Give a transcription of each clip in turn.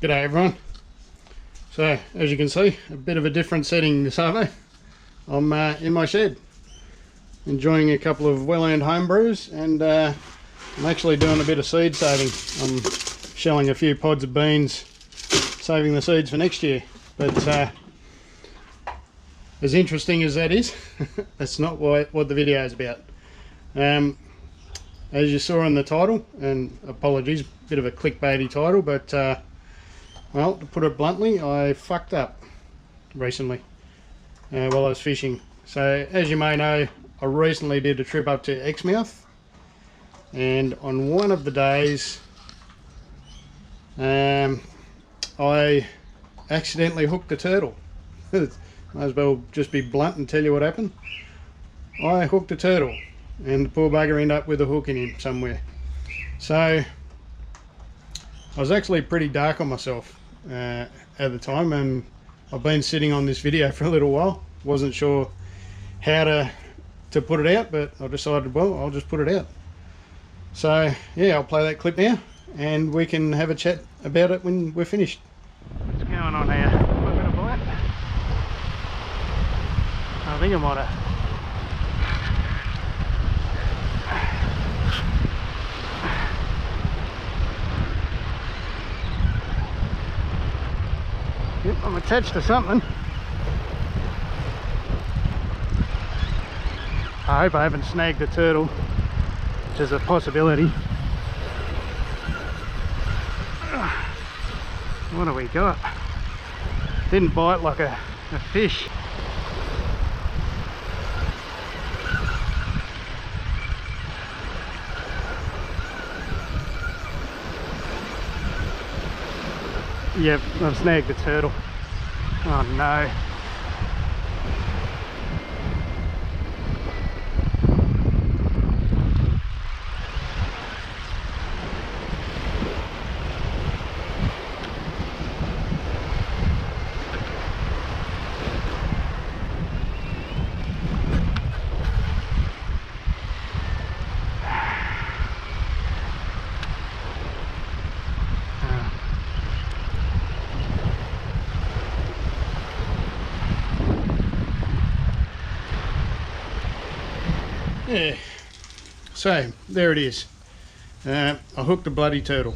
G'day everyone. So as you can see, a bit of a different setting this arvo. I'm in my shed enjoying a couple of well-earned home brews, and I'm actually doing a bit of seed saving. I'm shelling a few pods of beans, saving the seeds for next year. But as interesting as that is, that's not what the video is about. As you saw in the title, and apologies, bit of a clickbaity title, but well, to put it bluntly, I fucked up recently while I was fishing. So as you may know, I recently did a trip up to Exmouth, and on one of the days I accidentally hooked a turtle. Might as well just be blunt and tell you what happened. I hooked a turtle, and the poor bugger ended up with a hook in him somewhere. So I was actually pretty dark on myself at the time, and I've been sitting on this video for a little while. Wasn't sure how to put it out, but I decided, well, I'll just put it out. So yeah, I'll play that clip now and we can have a chat about it when we're finished. What's going on here? Am I going to bite? I think I might have. Yep, I'm attached to something. I hope I haven't snagged a turtle, which is a possibility. What do we got? Didn't bite like a fish. Yep, I've snagged a turtle. Oh no. Yeah, so there it is. I hooked a bloody turtle.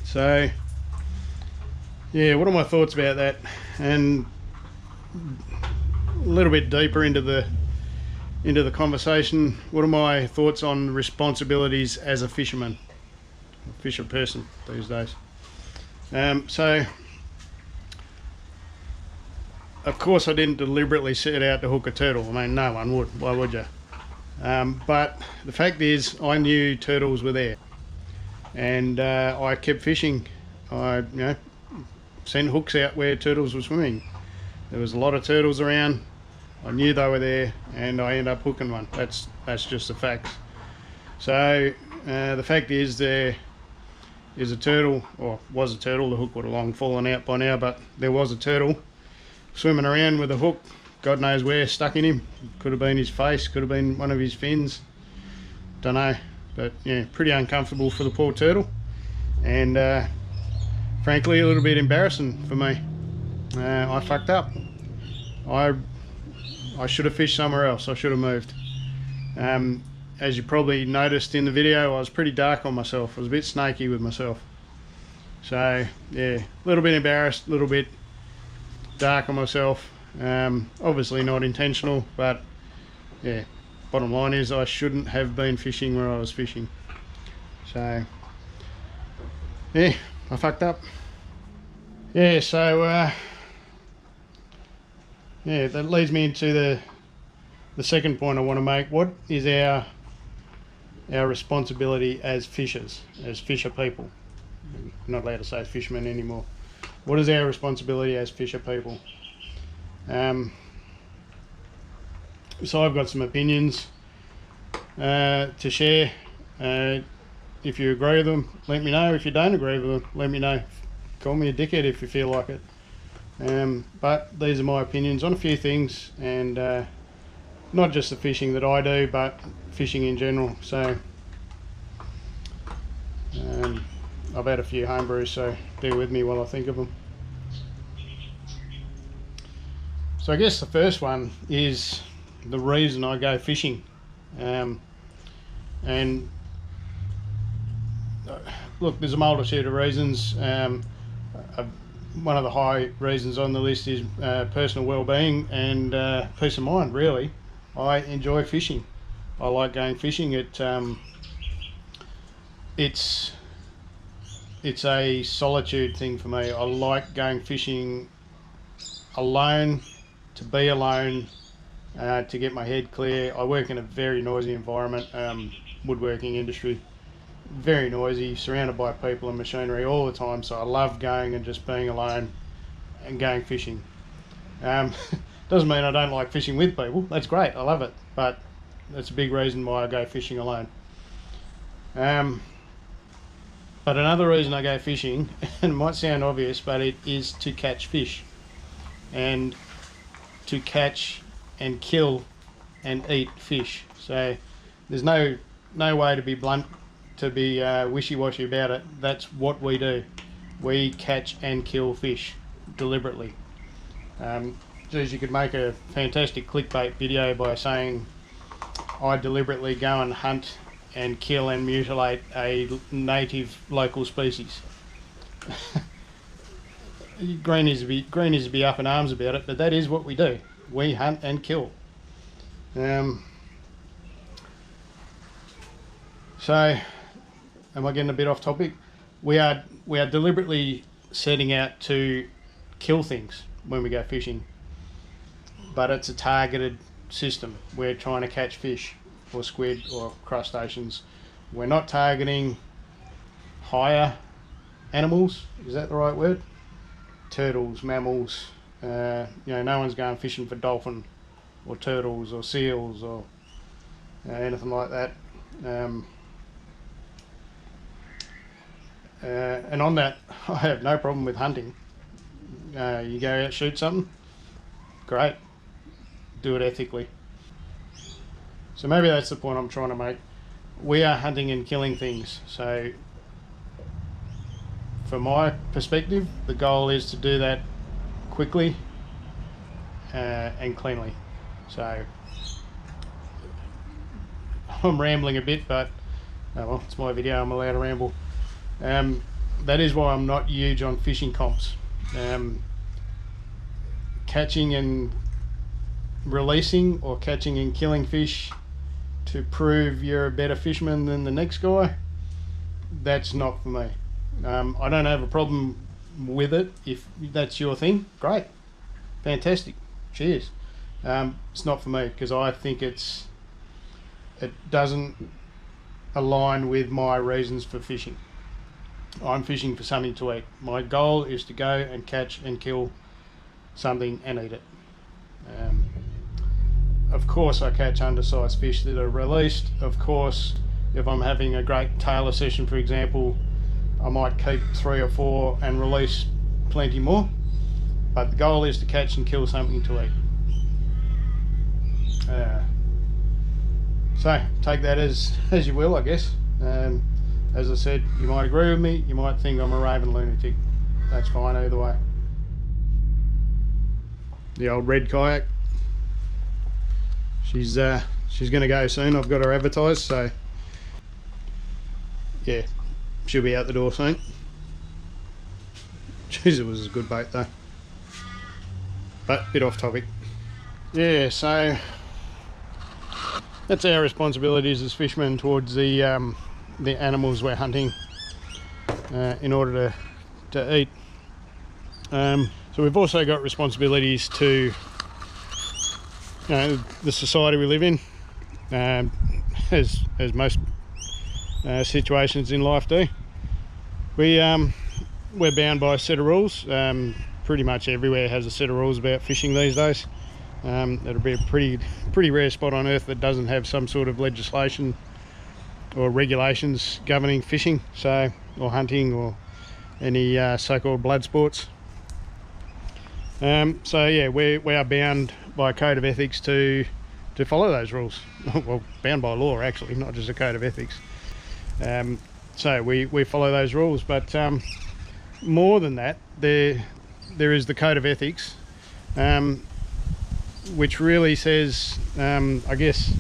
So yeah, what are my thoughts about that? And a little bit deeper into the conversation, what are my thoughts on responsibilities as a fisherman, a fisher person these days? So of course I didn't deliberately set out to hook a turtle. I mean, no one would. Why would you? But the fact is, I knew turtles were there, and I kept fishing. I sent hooks out where turtles were swimming. There was a lot of turtles around. I knew they were there, and I ended up hooking one. That's just the facts. So the fact is, there is a turtle, or was a turtle. The hook would have long fallen out by now, but there was a turtle swimming around with a hook. God knows where, stuck in him. Could have been his face, could have been one of his fins. Don't know, but yeah, pretty uncomfortable for the poor turtle, and frankly a little bit embarrassing for me. I fucked up. I should have fished somewhere else. I should have moved. As you probably noticed in the video, I was pretty dark on myself. I was a bit snaky with myself. So yeah, a little bit embarrassed, a little bit dark on myself. Obviously not intentional, but yeah, bottom line is I shouldn't have been fishing where I was fishing. So yeah, I fucked up. Yeah, so yeah, that leads me into the second point I want to make. What is our responsibility as fishers, as fisher people? I'm not allowed to say fishermen anymore. What is our responsibility as fisher people? So I've got some opinions to share. If you agree with them, let me know. If you don't agree with them, let me know. Call me a dickhead if you feel like it. But these are my opinions on a few things, and not just the fishing that I do, but fishing in general. So I've had a few home brews, so bear with me while I think of them. So I guess the first one is the reason I go fishing. And look, there's a multitude of reasons. One of the high reasons on the list is personal well-being and peace of mind, really. I enjoy fishing. I like going fishing. It's a solitude thing for me. I like going fishing alone, to be alone, to get my head clear. I work in a very noisy environment, woodworking industry. Very noisy, surrounded by people and machinery all the time, so I love going and just being alone and going fishing. Doesn't mean I don't like fishing with people. That's great, I love it, but that's a big reason why I go fishing alone. But another reason I go fishing, and it might sound obvious, but it is to catch fish, and to catch and kill and eat fish. So there's no way to be blunt, to be wishy-washy about it. That's what we do. We catch and kill fish deliberately. Geez, you could make a fantastic clickbait video by saying I deliberately go and hunt and kill and mutilate a native local species. Green is to be up in arms about it, but that is what we do. We hunt and kill. So, am I getting a bit off topic? We are deliberately setting out to kill things when we go fishing, but it's a targeted system. We're trying to catch fish or squid or crustaceans. We're not targeting higher animals. Is that the right word? Turtles, mammals. No one's going fishing for dolphin or turtles or seals or anything like that. And on that, I have no problem with hunting. You go out, shoot something, great. Do it ethically. So maybe that's the point I'm trying to make. We are hunting and killing things. So from my perspective, the goal is to do that quickly and cleanly. So I'm rambling a bit, but well, it's my video, I'm allowed to ramble. That is why I'm not huge on fishing comps. Catching and releasing or catching and killing fish to prove you're a better fisherman than the next guy, that's not for me. I don't have a problem with it. If that's your thing, great, fantastic, cheers. It's not for me because I think it doesn't align with my reasons for fishing. I'm fishing for something to eat. My goal is to go and catch and kill something and eat it. Of course I catch undersized fish that are released. Of course, if I'm having a great tailor session, for example, I might keep 3 or 4 and release plenty more. But the goal is to catch and kill something to eat. So take that as you will, I guess. As I said, you might agree with me, you might think I'm a raving lunatic. That's fine either way. The old red kayak. She's going to go soon. I've got her advertised, so yeah, she'll be out the door soon. Jeez, it was a good bait though. But a bit off topic. Yeah, so that's our responsibilities as fishermen towards the animals we're hunting in order to eat. So we've also got responsibilities to the society we live in, as most situations in life do. We're bound by a set of rules. Pretty much everywhere has a set of rules about fishing these days. It'll be a pretty rare spot on earth that doesn't have some sort of legislation or regulations governing fishing, or hunting, or any so-called blood sports. So yeah, we are bound by a code of ethics to follow those rules. Well, bound by law actually, not just a code of ethics. So we follow those rules. But more than that, there is the code of ethics, which really says, I guess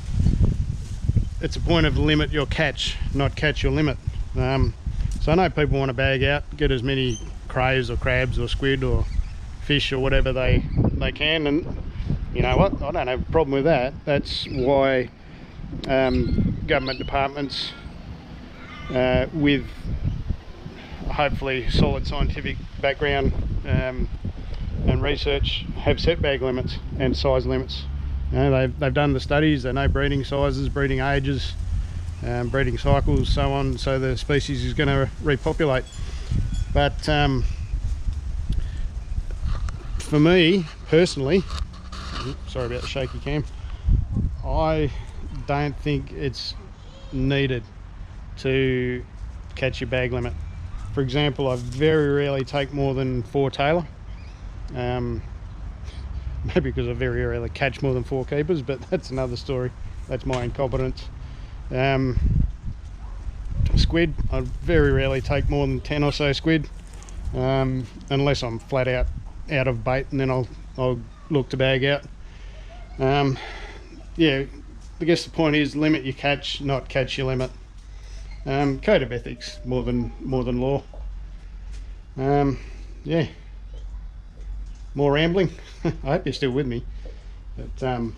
it's a point of limit your catch, not catch your limit. So I know people want to bag out, get as many crays or crabs or squid or fish or whatever they can, and you know what, I don't have a problem with that. That's why government departments with hopefully solid scientific background and research have set bag limits and size limits. You know, they've done the studies, they know breeding sizes, breeding ages, breeding cycles, so on, so the species is going to repopulate. But for me personally, sorry about the shaky cam, I don't think it's needed to catch your bag limit. For example, I very rarely take more than 4 tailor. Maybe because I very rarely catch more than 4 keepers, but that's another story. That's my incompetence. Squid, I very rarely take more than 10 or so squid, unless I'm flat out of bait, and then I'll look to bag out. Yeah, I guess the point is limit your catch, not catch your limit. Code of ethics more than law. Yeah, more rambling. I hope you're still with me, but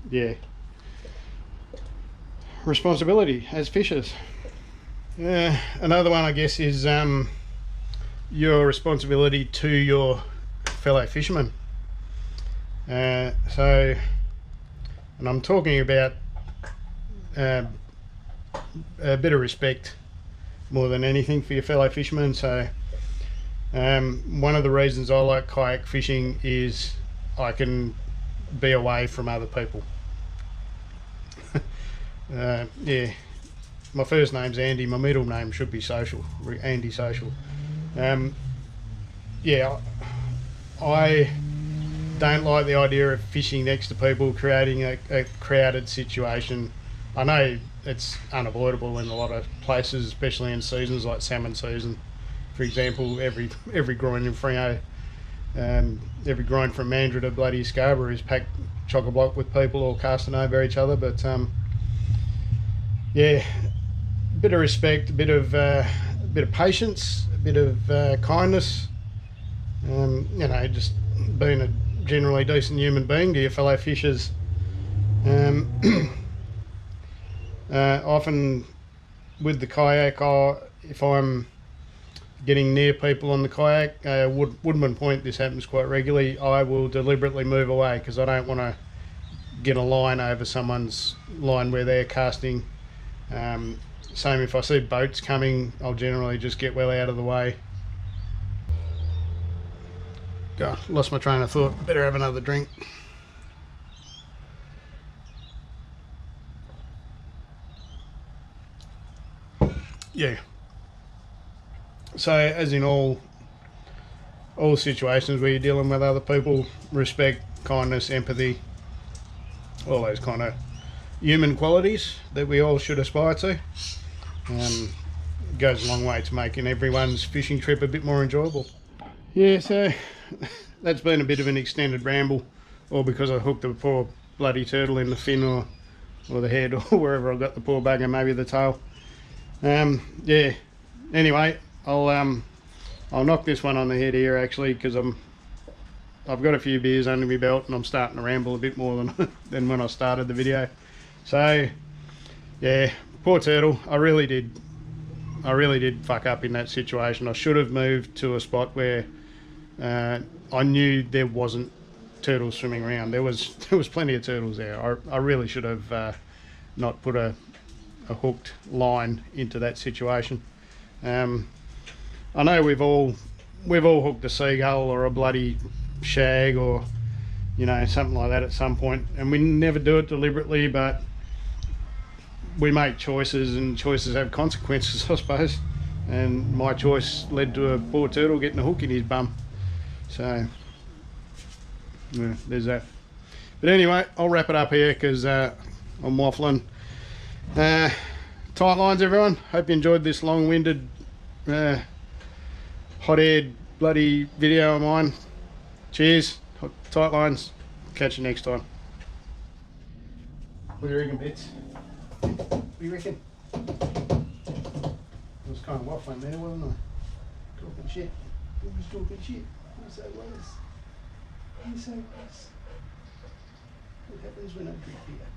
yeah, responsibility as fishers. Another one, I guess, is your responsibility to your fellow fishermen. So, and I'm talking about a bit of respect more than anything for your fellow fishermen. So one of the reasons I like kayak fishing is I can be away from other people. Yeah, my first name's Andy, my middle name should be Social, Andy Social. Yeah, I don't like the idea of fishing next to people, creating a crowded situation. I know it's unavoidable in a lot of places, especially in seasons like salmon season. For example, every groin in Freo, every groin from Mandurah to bloody Scarborough is packed chock-a-block with people all casting over each other. But yeah, a bit of respect, a bit of patience, a bit of kindness. You know, just being a generally decent human being to your fellow fishers. Often with the kayak, if I'm getting near people on the kayak, Woodman Point, this happens quite regularly, I will deliberately move away because I don't want to get a line over someone's line where they're casting. Same if I see boats coming, I'll generally just get well out of the way. God, lost my train of thought. Better have another drink. Yeah. So, as in all situations where you're dealing with other people, respect, kindness, empathy, all those kind of human qualities that we all should aspire to, goes a long way to making everyone's fishing trip a bit more enjoyable. Yeah, so that's been a bit of an extended ramble, all because I hooked a poor bloody turtle in the fin or the head or wherever I got the poor bugger, maybe the tail. Yeah, anyway, I'll knock this one on the head here actually, because I've got a few beers under my belt and I'm starting to ramble a bit more than when I started the video. So yeah, poor turtle. I really did fuck up in that situation. I should have moved to a spot where I knew there wasn't turtles swimming around. There was plenty of turtles there. I really should have not put a hooked line into that situation. I know we've all hooked a seagull or a bloody shag or, you know, something like that at some point, and we never do it deliberately, but we make choices and choices have consequences, I suppose, and my choice led to a poor turtle getting a hook in his bum. So yeah, there's that. But anyway, I'll wrap it up here because I'm waffling. tight lines, everyone. Hope you enjoyed this long-winded, hot-aired bloody video of mine. Cheers, tight lines. Catch you next time. What do you reckon, Bits? What do you reckon? I was kind of waffling there, wasn't I? Talking shit. I was talking shit. You say was. You say was. What happens when I drink beer?